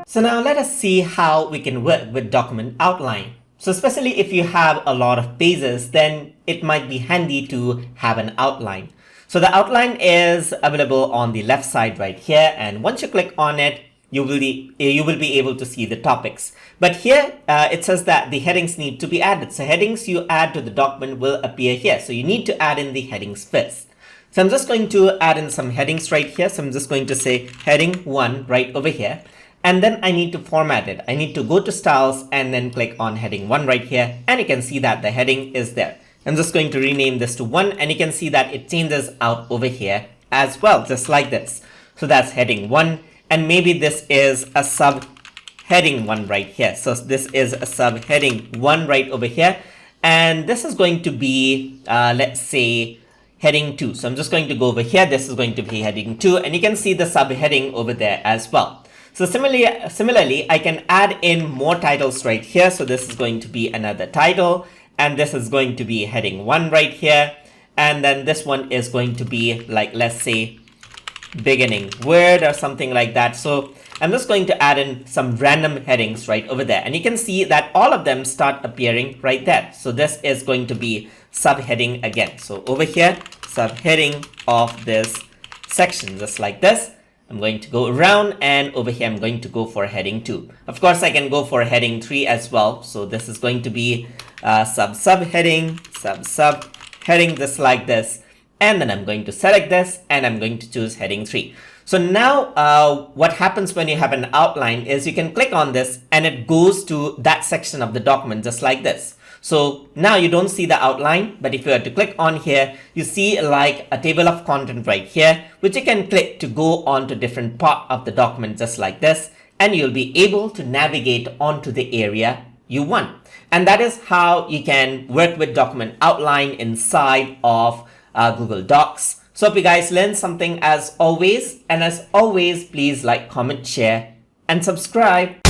So now let us see how we can work with document outline. So especially if you have a lot of pages, then it might be handy to have an outline. So the outline is available on the left side right here, and once you click on it, you will be able to see the topics. But here it says that the headings need to be added. So headings you add to the document will appear here. So you need to add in the headings first. So I'm just going to add in some headings right here. So I'm just going to say heading 1 right over here. And then I need to format it. I need to go to styles and then click on heading 1 right here. And you can see that the heading is there. I'm just going to rename this to 1, and you can see that it changes out over here as well, just like this. So that's heading 1. And maybe this is a subheading 1 right here. So this is a subheading 1 right over here. And this is going to be, let's say, heading 2. So I'm just going to go over here. This is going to be heading 2. And you can see the subheading over there as well. So similarly, I can add in more titles right here. So this is going to be another title. And this is going to be heading 1 right here. And then this one is going to be like, let's say, beginning word or something like that. So I'm just going to add in some random headings right over there. And you can see that all of them start appearing right there. So this is going to be subheading again. So over here, subheading of this section, just like this. I'm going to go around, and over here I'm going to go for heading 2. Of course, I can go for heading 3 as well. So this is going to be subheading, just like this. And then I'm going to select this, and I'm going to choose heading 3. So now what happens when you have an outline is you can click on this and it goes to that section of the document just like this. So now you don't see the outline, but if you were to click on here, you see like a table of content right here, which you can click to go on to different part of the document just like this, and you'll be able to navigate onto the area you want. And that is how you can work with document outline inside of Google Docs. So hope you guys learned something as always. And as always, please like, comment, share, and subscribe.